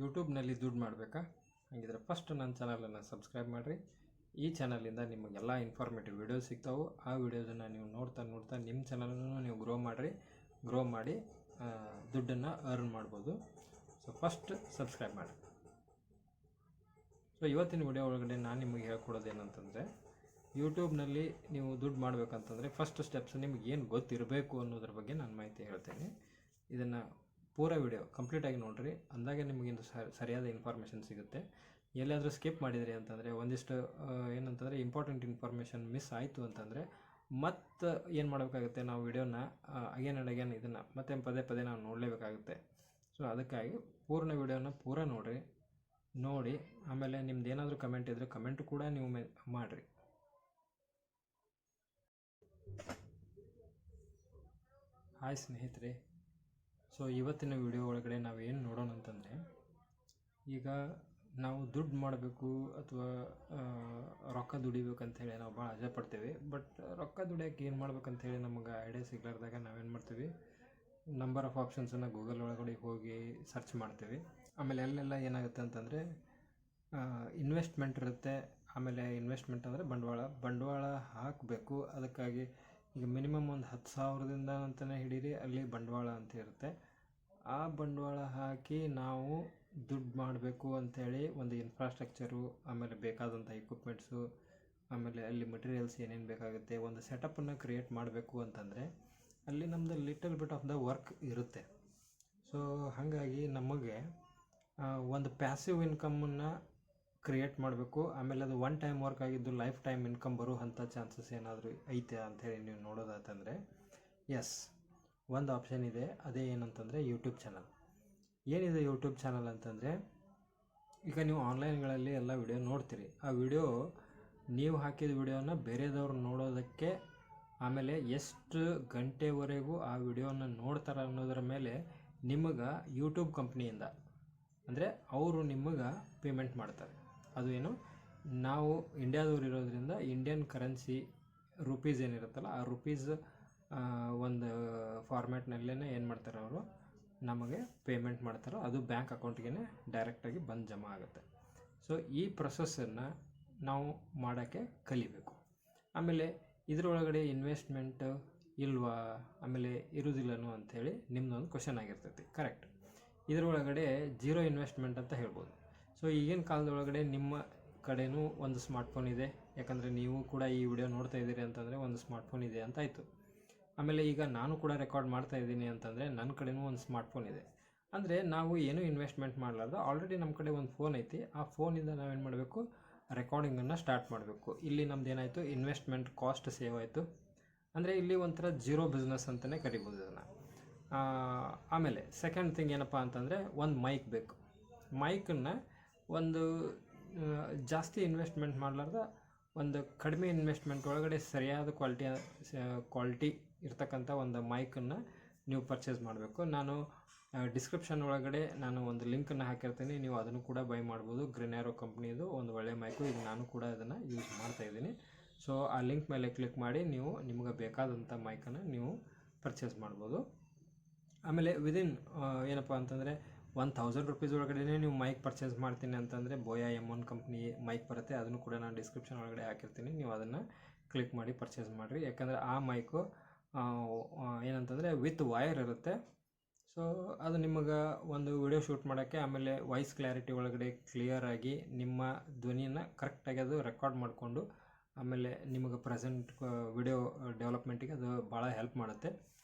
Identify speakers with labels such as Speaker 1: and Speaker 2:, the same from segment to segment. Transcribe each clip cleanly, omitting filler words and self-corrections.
Speaker 1: ಯೂಟ್ಯೂಬ್ನಲ್ಲಿ ದುಡ್ಡು ಮಾಡಬೇಕಾ? ಹಾಗಿದ್ರೆ ಫಸ್ಟ್ ನನ್ನ ಚಾನಲನ್ನು ಸಬ್ಸ್ಕ್ರೈಬ್ ಮಾಡಿರಿ. ಈ ಚಾನಲಿಂದ ನಿಮಗೆಲ್ಲ ಇನ್ಫಾರ್ಮೇಟಿವ್ ವೀಡಿಯೋಸ್ ಸಿಗ್ತಾವೆ. ಆ ವೀಡಿಯೋಸನ್ನು ನೀವು ನೋಡ್ತಾ ನಿಮ್ಮ ಚಾನಲನ್ನು ನೀವು ಗ್ರೋ ಮಾಡಿ ದುಡ್ಡನ್ನು ಅರ್ನ್ ಮಾಡ್ಬೋದು. ಸೊ ಫಸ್ಟ್ ಸಬ್ಸ್ಕ್ರೈಬ್ ಮಾಡಿ. ಸೊ ಇವತ್ತಿನ ವಿಡಿಯೋ ಒಳಗಡೆ ನಾನು ನಿಮಗೆ ಹೇಳ್ಕೊಡೋದೇನಂತಂದರೆ, ಯೂಟ್ಯೂಬ್ನಲ್ಲಿ ನೀವು ದುಡ್ಡು ಮಾಡಬೇಕಂತಂದರೆ ಫಸ್ಟ್ ಸ್ಟೆಪ್ಸ್ ನಿಮ್ಗೆ ಏನು ಗೊತ್ತಿರಬೇಕು ಅನ್ನೋದ್ರ ಬಗ್ಗೆ ನಾನು ಮಾಹಿತಿ ಹೇಳ್ತೇನೆ. ಇದನ್ನು ಪೂರ ವಿಡಿಯೋ ಕಂಪ್ಲೀಟಾಗಿ ನೋಡಿರಿ, ಅಂದಾಗೆ ನಿಮಗಿಂದು ಸರಿಯಾದ ಇನ್ಫಾರ್ಮೇಷನ್ ಸಿಗುತ್ತೆ. ಎಲ್ಲಾದರೂ ಸ್ಕಿಪ್ ಮಾಡಿದ್ರಿ ಅಂತಂದರೆ ಒಂದಿಷ್ಟು ಏನಂತಂದರೆ ಇಂಪಾರ್ಟೆಂಟ್ ಇನ್ಫಾರ್ಮೇಷನ್ ಮಿಸ್ ಆಯಿತು ಅಂತಂದರೆ ಮತ್ತು ಏನು ಮಾಡಬೇಕಾಗುತ್ತೆ, ನಾವು ವಿಡಿಯೋನ ಅಗೇನ್ ಆ್ಯಂಡ್ ಅಗೇನ್ ಇದನ್ನು ಮತ್ತೆ ಪದೇ ನಾವು ನೋಡಲೇಬೇಕಾಗುತ್ತೆ. ಸೊ ಅದಕ್ಕಾಗಿ ಪೂರ್ಣ ವಿಡಿಯೋನ ನೋಡಿ ಆಮೇಲೆ ನಿಮ್ದು ಏನಾದರೂ ಕಮೆಂಟ್ ಇದ್ದರೆ ಕಮೆಂಟು ಕೂಡ ನೀವು ಮಾಡಿರಿ. ಹಾಯ್ ಸ್ನೇಹಿತರೆ, ಸೊ ಇವತ್ತಿನ ವಿಡಿಯೋ ಒಳಗಡೆ ನಾವೇನು ನೋಡೋಣ ಅಂತಂದರೆ, ಈಗ ನಾವು ದುಡ್ಡು ಮಾಡಬೇಕು ಅಥವಾ ರೊಕ್ಕ ದುಡಿಬೇಕಂತೇಳಿ ನಾವು ಭಾಳ ಆಸೆ ಪಡ್ತೇವೆ. ಬಟ್ ರೊಕ್ಕ ದುಡಿಯೋಕೆ ಏನು ಮಾಡ್ಬೇಕಂತೇಳಿ ನಮಗೆ ಐಡಿಯಾ ಸಿಗ್ಲಾರ್ದಾಗ ನಾವೇನು ಮಾಡ್ತೀವಿ, ನಂಬರ್ ಆಫ್ ಆಪ್ಷನ್ಸನ್ನು ಗೂಗಲ್ ಒಳಗಡೆ ಹೋಗಿ ಸರ್ಚ್ ಮಾಡ್ತೀವಿ. ಆಮೇಲೆ ಅಲ್ಲೆಲ್ಲ ಏನಾಗುತ್ತೆ ಅಂತಂದರೆ ಇನ್ವೆಸ್ಟ್ಮೆಂಟ್ ಇರುತ್ತೆ. ಆಮೇಲೆ ಇನ್ವೆಸ್ಟ್ಮೆಂಟ್ ಅಂದರೆ ಬಂಡವಾಳ ಹಾಕಬೇಕು. ಅದಕ್ಕಾಗಿ ಈಗ ಮಿನಿಮಮ್ ಒಂದು 10,000ದಿಂದ ಅಂತಲೇ ಹಿಡೀರಿ, ಅಲ್ಲಿ ಬಂಡವಾಳ ಅಂತ ಇರುತ್ತೆ. ಆ ಬಂಡವಾಳ ಹಾಕಿ ನಾವು ದುಡ್ಡು ಮಾಡಬೇಕು ಅಂಥೇಳಿ ಒಂದು ಇನ್ಫ್ರಾಸ್ಟ್ರಕ್ಚರು, ಆಮೇಲೆ ಬೇಕಾದಂಥ ಇಕ್ವಿಪ್ಮೆಂಟ್ಸು, ಆಮೇಲೆ ಅಲ್ಲಿ ಮಟೀರಿಯಲ್ಸ್ ಏನೇನು ಬೇಕಾಗುತ್ತೆ, ಒಂದು ಸೆಟಪ್ಪನ್ನು ಕ್ರಿಯೇಟ್ ಮಾಡಬೇಕು ಅಂತಂದರೆ ಅಲ್ಲಿ ನಮ್ಮದು little bit of the work ಇರುತ್ತೆ. ಸೊ ಹಾಗಾಗಿ ನಮಗೆ ಒಂದು ಪ್ಯಾಸಿವ್ ಇನ್ಕಮನ್ನು ಕ್ರಿಯೇಟ್ ಮಾಡಬೇಕು. ಆಮೇಲೆ ಅದು ಒನ್ ಟೈಮ್ ವರ್ಕ್ ಆಗಿದ್ದು ಲೈಫ್ ಟೈಮ್ ಇನ್ಕಮ್ ಬರುವಂಥ ಚಾನ್ಸಸ್ ಏನಾದರೂ ಐತೆ ಅಂಥೇಳಿ ನೀವು ನೋಡೋದಾತಂದರೆ ಎಸ್, ಒಂದು ಆಪ್ಷನ್ ಇದೆ. ಅದೇ ಏನಂತಂದರೆ ಯೂಟ್ಯೂಬ್ ಚಾನಲ್. ಏನಿದೆ ಯೂಟ್ಯೂಬ್ ಚಾನಲ್ ಅಂತಂದರೆ, ಈಗ ನೀವು ಆನ್ಲೈನ್ಗಳಲ್ಲಿ ಎಲ್ಲ ವಿಡಿಯೋ ನೋಡ್ತೀರಿ. ಆ ವಿಡಿಯೋ ನೀವು ಹಾಕಿದ ವಿಡಿಯೋನ ಬೇರೆದವ್ರು ನೋಡೋದಕ್ಕೆ, ಆಮೇಲೆ ಎಷ್ಟು ಗಂಟೆವರೆಗೂ ಆ ವಿಡಿಯೋನ ನೋಡ್ತಾರೆ ಅನ್ನೋದರ ಮೇಲೆ ನಿಮಗೆ ಯೂಟ್ಯೂಬ್ ಕಂಪ್ನಿಯಿಂದ ಅಂದರೆ ಅವರು ನಿಮಗೆ ಪೇಮೆಂಟ್ ಮಾಡ್ತಾರೆ. ಅದು ಏನು, ನಾವು ಇಂಡಿಯಾದವ್ರು ಇರೋದ್ರಿಂದ ಇಂಡಿಯನ್ ಕರೆನ್ಸಿ ರುಪೀಸ್ ಏನಿರುತ್ತಲ್ಲ, ಆ ರುಪೀಸ್ ಒಂದು ಫಾರ್ಮ್ಯಾಟ್ನಲ್ಲೇ ಏನು ಮಾಡ್ತಾರೆ, ಅವರು ನಮಗೆ ಪೇಮೆಂಟ್ ಮಾಡ್ತಾರೆ. ಅದು ಬ್ಯಾಂಕ್ ಅಕೌಂಟ್ಗೆ ಡೈರೆಕ್ಟಾಗಿ ಬಂದು ಜಮಾ ಆಗುತ್ತೆ. ಸೊ ಈ ಪ್ರೊಸೆಸ್ಸನ್ನು ನಾವು ಮಾಡೋಕ್ಕೆ ಕಲಿಬೇಕು. ಆಮೇಲೆ ಇದರೊಳಗಡೆ ಇನ್ವೆಸ್ಟ್ಮೆಂಟ್ ಇಲ್ವಾ, ಆಮೇಲೆ ಇರೋದಿಲ್ಲನೋ ಅಂಥೇಳಿ ನಿಮ್ಮದೊಂದು ಕ್ವಶನ್ ಆಗಿರ್ತೈತಿ. ಕರೆಕ್ಟ್, ಇದರೊಳಗಡೆ ಜೀರೋ ಇನ್ವೆಸ್ಟ್ಮೆಂಟ್ ಅಂತ ಹೇಳ್ಬೋದು. ಸೊ ಈಗಿನ ಕಾಲದೊಳಗಡೆ ನಿಮ್ಮ ಕಡೆನೂ ಒಂದು ಸ್ಮಾರ್ಟ್ಫೋನ್ ಇದೆ, ಯಾಕಂದರೆ ನೀವು ಕೂಡ ಈ ವಿಡಿಯೋ ನೋಡ್ತಾ ಇದ್ದೀರಿ ಅಂತಂದರೆ ಒಂದು ಸ್ಮಾರ್ಟ್ಫೋನ್ ಇದೆ ಅಂತಾಯಿತು. ಆಮೇಲೆ ಈಗ ನಾನು ಕೂಡ ರೆಕಾರ್ಡ್ ಮಾಡ್ತಾ ಇದ್ದೀನಿ ಅಂತಂದರೆ ನನ್ನ ಕಡೆನೂ ಒಂದು ಸ್ಮಾರ್ಟ್ಫೋನ್ ಇದೆ. ಅಂದರೆ ನಾವು ಏನೂ ಇನ್ವೆಸ್ಟ್ಮೆಂಟ್ ಮಾಡಲಾರ್ದು ಆಲ್ರೆಡಿ ನಮ್ಮ ಕಡೆ ಒಂದು ಫೋನ್ ಐತಿ. ಆ ಫೋನಿಂದ ನಾವೇನು ಮಾಡಬೇಕು, ರೆಕಾರ್ಡಿಂಗನ್ನು ಸ್ಟಾರ್ಟ್ ಮಾಡಬೇಕು. ಇಲ್ಲಿ ನಮ್ದು ಏನಾಯಿತು, ಇನ್ವೆಸ್ಟ್ಮೆಂಟ್ ಕಾಸ್ಟ್ ಸೇವ್ ಆಯಿತು. ಅಂದರೆ ಇಲ್ಲಿ ಒಂಥರ ಜೀರೋ ಬಿಸ್ನೆಸ್ ಅಂತಲೇ ಕರಿಬೋದು ಇದನ್ನು. ಆಮೇಲೆ ಸೆಕೆಂಡ್ ಥಿಂಗ್ ಏನಪ್ಪ ಅಂತಂದರೆ, ಒಂದು ಮೈಕ್ ಬೇಕು. ಮೈಕನ್ನು ಒಂದು ಜಾಸ್ತಿ ಇನ್ವೆಸ್ಟ್ಮೆಂಟ್ ಮಾಡಲಾರ್ದ ಒಂದು ಕಡಿಮೆ ಇನ್ವೆಸ್ಟ್ಮೆಂಟ್ ಒಳಗಡೆ ಸರಿಯಾದ ಕ್ವಾಲಿಟಿ ಇರ್ತಕ್ಕಂಥ ಒಂದು ಮೈಕನ್ನು ನೀವು ಪರ್ಚೇಸ್ ಮಾಡಬೇಕು. ನಾನು ಡಿಸ್ಕ್ರಿಪ್ಷನ್ ಒಳಗಡೆ ನಾನು ಒಂದು ಲಿಂಕನ್ನು ಹಾಕಿರ್ತೀನಿ, ನೀವು ಅದನ್ನು ಕೂಡ ಬೈ ಮಾಡ್ಬೋದು. ಗ್ರೀನ್ಯಾರೋ ಕಂಪ್ನಿದು ಒಂದು ಒಳ್ಳೆಯ ಮೈಕು, ಈಗ ನಾನು ಕೂಡ ಅದನ್ನು ಯೂಸ್ ಮಾಡ್ತಾಯಿದ್ದೀನಿ. ಸೊ ಆ ಲಿಂಕ್ ಮೇಲೆ ಕ್ಲಿಕ್ ಮಾಡಿ ನೀವು ನಿಮಗೆ ಬೇಕಾದಂಥ ಮೈಕನ್ನು ನೀವು ಪರ್ಚೇಸ್ ಮಾಡ್ಬೋದು. ಆಮೇಲೆ ವಿದಿನ್ ಏನಪ್ಪ ಅಂತಂದರೆ 1,000 ರುಪೀಸ್ ಒಳಗಡೆ ನೀವು ಮೈಕ್ ಪರ್ಚೇಸ್ ಮಾಡ್ತೀನಿ ಅಂತಂದರೆ ಬೋಯಾ M1 ಕಂಪ್ನಿ ಮೈಕ್ ಬರುತ್ತೆ. ಅದನ್ನು ಕೂಡ ನಾನು ಡಿಸ್ಕ್ರಿಪ್ಷನ್ ಒಳಗಡೆ ಹಾಕಿರ್ತೀನಿ, ನೀವು ಅದನ್ನು ಕ್ಲಿಕ್ ಮಾಡಿ ಪರ್ಚೇಸ್ ಮಾಡಿರಿ. ಯಾಕಂದರೆ ಆ ಮೈಕು ಏನಂತಂದರೆ ವಿತ್ ವೈರ್ ಇರುತ್ತೆ. ಸೊ ಅದು ನಿಮಗೆ ಒಂದು ವಿಡಿಯೋ ಶೂಟ್ ಮಾಡೋಕ್ಕೆ, ಆಮೇಲೆ ವಾಯ್ಸ್ ಕ್ಲಾರಿಟಿ ಒಳಗಡೆ ಕ್ಲಿಯರಾಗಿ ನಿಮ್ಮ ಧ್ವನಿಯನ್ನು ಕರೆಕ್ಟಾಗಿ ಅದು ರೆಕಾರ್ಡ್ ಮಾಡಿಕೊಂಡು, ಆಮೇಲೆ ನಿಮಗೆ ಪ್ರೆಸೆಂಟ್ ವಿಡಿಯೋ ಡೆವಲಪ್ಮೆಂಟಿಗೆ ಅದು ಭಾಳ ಹೆಲ್ಪ್ ಮಾಡುತ್ತೆ.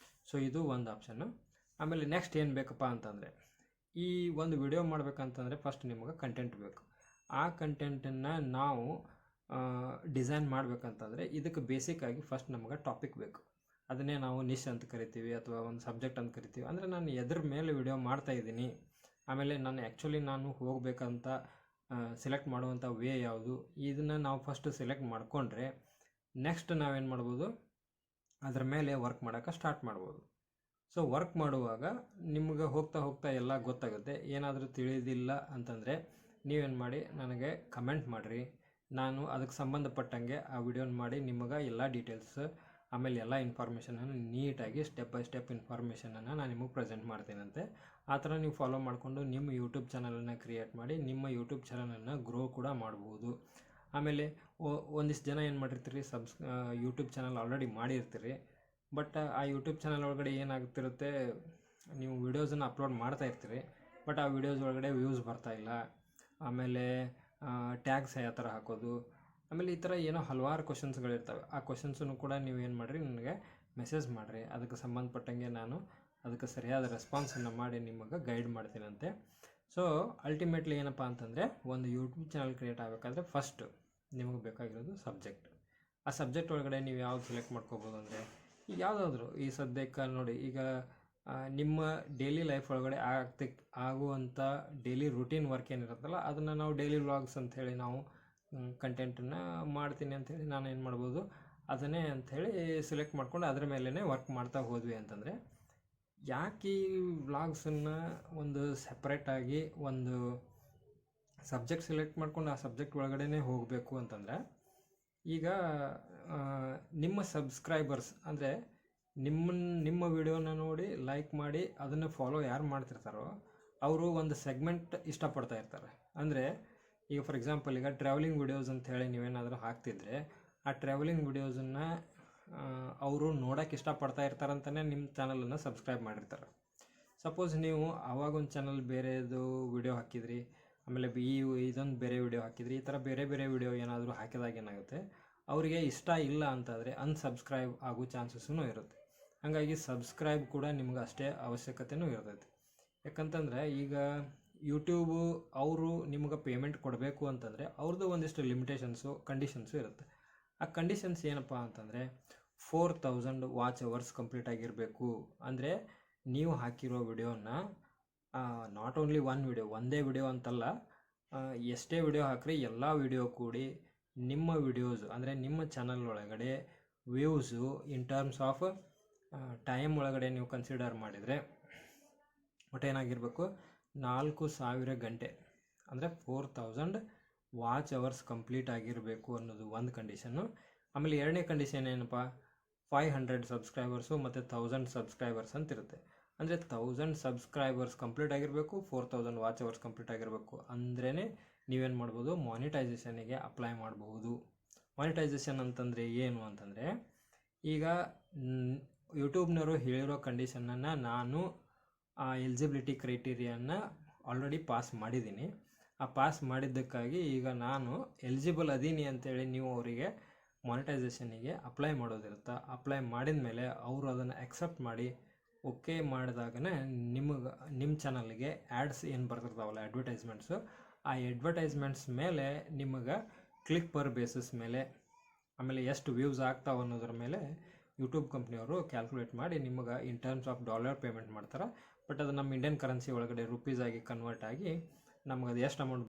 Speaker 1: ಸೊ ಇದು ಒಂದು ಆಪ್ಷನ್ನು. ಆಮೇಲೆ ನೆಕ್ಸ್ಟ್ ಏನು ಬೇಕಪ್ಪ ಅಂತಂದರೆ, ಈ ಒಂದು ವಿಡಿಯೋ ಮಾಡಬೇಕಂತಂದರೆ ಫಸ್ಟ್ ನಿಮಗೆ ಕಂಟೆಂಟ್ ಬೇಕು. ಆ ಕಂಟೆಂಟನ್ನು ನಾವು ಡಿಸೈನ್ ಮಾಡಬೇಕಂತಂದರೆ ಇದಕ್ಕೆ ಬೇಸಿಕ್ಕಾಗಿ ಫಸ್ಟ್ ನಮಗೆ ಟಾಪಿಕ್ ಬೇಕು. ಅದನ್ನೇ ನಾವು ನಿಶ್ ಅಂತ ಕರಿತೀವಿ ಅಥವಾ ಒಂದು ಸಬ್ಜೆಕ್ಟ್ ಅಂತ ಕರಿತೀವಿ. ಅಂದರೆ ನಾನು ಎದ್ರ ಮೇಲೆ ವಿಡಿಯೋ ಮಾಡ್ತಾಯಿದ್ದೀನಿ, ಆಮೇಲೆ ನಾನು ಹೋಗಬೇಕಂತ ಸೆಲೆಕ್ಟ್ ಮಾಡುವಂಥ ವೇ ಯಾವುದು, ಇದನ್ನು ನಾವು ಫಸ್ಟ್ ಸೆಲೆಕ್ಟ್ ಮಾಡಿಕೊಂಡ್ರೆ ನೆಕ್ಸ್ಟ್ ನಾವೇನು ಮಾಡ್ಬೋದು, ಅದರ ಮೇಲೆ ವರ್ಕ್ ಮಾಡೋಕ್ಕೆ ಸ್ಟಾರ್ಟ್ ಮಾಡ್ಬೋದು. ಸೊ ವರ್ಕ್ ಮಾಡುವಾಗ ನಿಮ್ಗೆ ಹೋಗ್ತಾ ಎಲ್ಲ ಗೊತ್ತಾಗುತ್ತೆ. ಏನಾದರೂ ತಿಳಿದಿಲ್ಲ ಅಂತಂದರೆ ನೀವೇನು ಮಾಡಿ, ನನಗೆ ಕಮೆಂಟ್ ಮಾಡಿರಿ. ನಾನು ಅದಕ್ಕೆ ಸಂಬಂಧಪಟ್ಟಂಗೆ ಆ ವಿಡಿಯೋನ ಮಾಡಿ ನಿಮಗೆ ಎಲ್ಲ ಡೀಟೇಲ್ಸ್, ಆಮೇಲೆ ಎಲ್ಲ ಇನ್ಫಾರ್ಮೇಷನನ್ನು ನೀಟಾಗಿ ಸ್ಟೆಪ್ ಬೈ ಸ್ಟೆಪ್ ಇನ್ಫಾರ್ಮೇಷನನ್ನು ನಾನು ನಿಮಗೆ ಪ್ರೆಸೆಂಟ್ ಮಾಡ್ತೀನಂತೆ. ಆ ಥರ ನೀವು ಫಾಲೋ ಮಾಡಿಕೊಂಡು ನಿಮ್ಮ ಯೂಟ್ಯೂಬ್ ಚಾನಲನ್ನು ಕ್ರಿಯೇಟ್ ಮಾಡಿ ನಿಮ್ಮ ಯೂಟ್ಯೂಬ್ ಚಾನಲನ್ನು ಗ್ರೋ ಕೂಡ ಮಾಡ್ಬೋದು. ಆಮೇಲೆ ಒಂದಿಷ್ಟು ಜನ ಏನು ಮಾಡಿರ್ತೀರಿ, ಯೂಟ್ಯೂಬ್ ಚಾನಲ್ ಆಲ್ರೆಡಿ ಮಾಡಿರ್ತೀರಿ, ಬಟ್ ಆ ಯೂಟ್ಯೂಬ್ ಚಾನಲ್ ಒಳಗಡೆ ಏನಾಗ್ತಿರುತ್ತೆ, ನೀವು ವೀಡಿಯೋಸನ್ನು ಅಪ್ಲೋಡ್ ಮಾಡ್ತಾ ಇರ್ತೀರಿ, ಬಟ್ ಆ ವೀಡಿಯೋಸ್ ಒಳಗಡೆ ವ್ಯೂಸ್ ಬರ್ತಾಯಿಲ್ಲ. ಆಮೇಲೆ ಟ್ಯಾಗ್ಸ್ ಯಾವ ಥರ ಹಾಕೋದು, ಆಮೇಲೆ ಈ ಥರ ಏನೋ ಹಲವಾರು ಕ್ವಶನ್ಸ್ಗಳಿರ್ತವೆ. ಆ ಕ್ವಶನ್ಸನ್ನು ಕೂಡ ನೀವು ಏನು ಮಾಡಿರಿ, ನನಗೆ ಮೆಸೇಜ್ ಮಾಡಿರಿ. ಅದಕ್ಕೆ ಸಂಬಂಧಪಟ್ಟಂಗೆ ನಾನು ಅದಕ್ಕೆ ಸರಿಯಾದ ರೆಸ್ಪಾನ್ಸನ್ನು ಮಾಡಿ ನಿಮಗೆ ಗೈಡ್ ಮಾಡ್ತೀನಂತೆ. ಸೊ ಅಲ್ಟಿಮೇಟ್ಲಿ ಏನಪ್ಪ ಅಂತಂದರೆ, ಒಂದು ಯೂಟ್ಯೂಬ್ ಚಾನಲ್ ಕ್ರಿಯೇಟ್ ಆಗಬೇಕಾದ್ರೆ ಫಸ್ಟ್ ನಿಮಗೆ ಬೇಕಾಗಿರೋದು ಸಬ್ಜೆಕ್ಟ್. ಆ ಸಬ್ಜೆಕ್ಟ್ ಒಳಗಡೆ ನೀವು ಯಾವ್ದು ಸೆಲೆಕ್ಟ್ ಮಾಡ್ಕೋಬೋದು ಅಂದರೆ, ಈಗ ಯಾವುದಾದ್ರು ಈ ಸದ್ಯಕ್ಕೆ ನೋಡಿ, ಈಗ ನಿಮ್ಮ ಡೈಲಿ ಲೈಫ್ ಒಳಗಡೆ ಆಗುವಂಥ ಡೈಲಿ ರುಟೀನ್ ವರ್ಕ್ ಏನಿರುತ್ತಲ್ಲ, ಅದನ್ನು ನಾವು ಡೈಲಿ ವ್ಲಾಗ್ಸ್ ಅಂಥೇಳಿ ನಾವು ಕಂಟೆಂಟನ್ನು ಮಾಡ್ತೀನಿ ಅಂಥೇಳಿ ನಾನು ಏನು ಮಾಡ್ಬೋದು, ಅದನ್ನೇ ಅಂಥೇಳಿ ಸೆಲೆಕ್ಟ್ ಮಾಡ್ಕೊಂಡು ಅದರ ಮೇಲೇ ವರ್ಕ್ ಮಾಡ್ತಾ ಹೋದ್ವಿ ಅಂತಂದರೆ, ಯಾಕೆ ಈ ವ್ಲಾಗ್ಸನ್ನು ಒಂದು ಸಪ್ರೇಟಾಗಿ ಒಂದು ಸಬ್ಜೆಕ್ಟ್ ಸೆಲೆಕ್ಟ್ ಮಾಡ್ಕೊಂಡು ಆ ಸಬ್ಜೆಕ್ಟ್ ಒಳಗಡೆ ಹೋಗಬೇಕು ಅಂತಂದರೆ, ಈಗ ನಿಮ್ಮ ಸಬ್ಸ್ಕ್ರೈಬರ್ಸ್ ಅಂದರೆ ನಿಮ್ಮ ವಿಡಿಯೋನ ನೋಡಿ ಲೈಕ್ ಮಾಡಿ ಅದನ್ನು ಫಾಲೋ ಯಾರು ಮಾಡ್ತಿರ್ತಾರೋ ಅವರು ಒಂದು ಸೆಗ್ಮೆಂಟ್ ಇಷ್ಟಪಡ್ತಾ ಇರ್ತಾರೆ. ಅಂದರೆ ಈಗ ಫಾರ್ ಎಕ್ಸಾಂಪಲ್, ಈಗ ಟ್ರಾವೆಲಿಂಗ್ ವಿಡಿಯೋಸ್ ಅಂತ ಹೇಳಿ ನೀವೇನಾದರೂ ಹಾಕ್ತಿದ್ರೆ, ಆ ಟ್ರಾವೆಲಿಂಗ್ ವಿಡಿಯೋಸನ್ನು ಅವರು ನೋಡೋಕೆ ಇಷ್ಟಪಡ್ತಾ ಇರ್ತಾರಂತಲೇ ನಿಮ್ಮ ಚಾನಲನ್ನು ಸಬ್ಸ್ಕ್ರೈಬ್ ಮಾಡಿರ್ತಾರೆ. ಸಪೋಸ್ ನೀವು ಆವಾಗೊಂದು ಚಾನಲ್ ಬೇರೆದು ವಿಡಿಯೋ ಹಾಕಿದ್ರಿ, ಆಮೇಲೆ ಇದೊಂದು ಬೇರೆ ವಿಡಿಯೋ ಹಾಕಿದ್ರಿ, ಈ ಥರ ಬೇರೆ ಬೇರೆ ವಿಡಿಯೋ ಏನಾದರೂ ಹಾಕಿದಾಗ ಏನಾಗುತ್ತೆ, ಅವರಿಗೆ ಇಷ್ಟ ಇಲ್ಲ ಅಂತಾದರೆ ಅನ್ಸಬ್ಸ್ಕ್ರೈಬ್ ಆಗೋ ಚಾನ್ಸಸ್ಸೂ ಇರುತ್ತೆ. ಹಾಗಾಗಿ ಸಬ್ಸ್ಕ್ರೈಬ್ ಕೂಡ ನಿಮ್ಗೆ ಅಷ್ಟೇ ಅವಶ್ಯಕತೆಯೂ ಇರ್ತೈತಿ. ಯಾಕಂತಂದರೆ ಈಗ ಯೂಟ್ಯೂಬು ಅವರು ನಿಮ್ಗೆ ಪೇಮೆಂಟ್ ಕೊಡಬೇಕು ಅಂತಂದರೆ ಅವ್ರದ್ದು ಒಂದಿಷ್ಟು ಲಿಮಿಟೇಷನ್ಸು, ಕಂಡೀಷನ್ಸು ಇರುತ್ತೆ. ಆ ಕಂಡೀಷನ್ಸ್ ಏನಪ್ಪ ಅಂತಂದರೆ 4000 ವಾಚ್ ಅವರ್ಸ್ ಕಂಪ್ಲೀಟ್ ಆಗಿರಬೇಕು. ಅಂದರೆ ನೀವು ಹಾಕಿರೋ ವಿಡಿಯೋನ ನಾಟ್ ಓನ್ಲಿ ಒಂದೇ ವಿಡಿಯೋ ಅಂತಲ್ಲ, ಎಷ್ಟೇ ವಿಡಿಯೋ ಹಾಕ್ರಿ ಎಲ್ಲ ವಿಡಿಯೋ ಕೂಡಿ ನಿಮ್ಮ ವಿಡಿಯೋಸ್ ಅಂದರೆ ನಿಮ್ಮ ಚಾನಲ್ ಒಳಗಡೆ views in terms of time ಒಳಗಡೆ ನೀವು ಕನ್ಸಿಡರ್ ಮಾಡಿದರೆ ಒಟ್ಟೇನಾಗಿರಬೇಕು, 4000 ಗಂಟೆ ಅಂದರೆ 4000 ವಾಚ್ ಅವರ್ಸ್ ಕಂಪ್ಲೀಟ್ ಆಗಿರಬೇಕು ಅನ್ನೋದು ಒಂದು ಕಂಡೀಷನ್ನು. ಆಮೇಲೆ ಎರಡನೇ ಕಂಡೀಷನ್ ಏನಪ್ಪ, 500 ಸಬ್ಸ್ಕ್ರೈಬರ್ಸು ಮತ್ತು 1000 ಸಬ್ಸ್ಕ್ರೈಬರ್ಸ್ ಅಂತಿರುತ್ತೆ. ಅಂದರೆ 1000 ಸಬ್ಸ್ಕ್ರೈಬರ್ಸ್ ಕಂಪ್ಲೀಟ್ ಆಗಿರಬೇಕು, 4000 ವಾಚ್ ಅವರ್ಸ್ ಕಂಪ್ಲೀಟ್ ಆಗಿರಬೇಕು. ಅಂದ್ರೇ ನೀವೇನು ಮಾಡ್ಬೋದು, ಮಾನಿಟೈಸೇಷನಿಗೆ ಅಪ್ಲೈ ಮಾಡಬಹುದು. ಮಾನಿಟೈಸೇಷನ್ ಅಂತಂದರೆ ಏನು ಅಂತಂದರೆ, ಈಗ ಯೂಟ್ಯೂಬ್ನವರು ಹೇಳಿರೋ ಕಂಡೀಷನನ್ನು ನಾನು ಆ ಎಲಿಜಿಬಿಲಿಟಿ ಕ್ರೈಟೀರಿಯಾನ ಆಲ್ರೆಡಿ ಪಾಸ್ ಮಾಡಿದ್ದೀನಿ. ಆ ಪಾಸ್ ಮಾಡಿದ್ದಕ್ಕಾಗಿ ಈಗ ನಾನು ಎಲಿಜಿಬಲ್ ಅದೀನಿ ಅಂತೇಳಿ ನೀವು ಅವರಿಗೆ ಮಾನಿಟೈಸೇಷನಿಗೆ ಅಪ್ಲೈ ಮಾಡೋದಿರುತ್ತೆ. ಅಪ್ಲೈ ಮಾಡಿದ ಮೇಲೆ ಅವರು ಅದನ್ನು ಅಕ್ಸೆಪ್ಟ್ ಮಾಡಿ ಓಕೆ ಮಾಡಿದಾಗನೇ ನಿಮ್ಮ ಚಾನಲ್ಗೆ ಆ್ಯಡ್ಸ್ ಏನು ಬರ್ತಿರ್ತಾವಲ್ಲ, ಅಡ್ವರ್ಟೈಸ್ಮೆಂಟ್ಸು, ಆ ಅಡ್ವರ್ಟೈಸ್ಮೆಂಟ್ಸ್ ಮೇಲೆ ನಿಮಗೆ ಕ್ಲಿಕ್ ಪರ್ ಬೇಸಿಸ್ ಮೇಲೆ, ಆಮೇಲೆ ಎಷ್ಟು ವ್ಯೂಸ್ ಆಗ್ತಾವೆ ಅನ್ನೋದ್ರ ಮೇಲೆ ಯೂಟ್ಯೂಬ್ ಕಂಪ್ನಿಯವರು ಕ್ಯಾಲ್ಕುಲೇಟ್ ಮಾಡಿ ನಿಮಗೆ in terms of dollar payment ಮಾಡ್ತಾರೆ. ಬಟ್ ಅದು ನಮ್ಮ ಇಂಡಿಯನ್ ಕರೆನ್ಸಿ ಒಳಗಡೆ ರುಪೀಸ್ ಆಗಿ ಕನ್ವರ್ಟ್ ಆಗಿ ನಮಗೆ ಅದು ಎಷ್ಟು ಅಮೌಂಟ್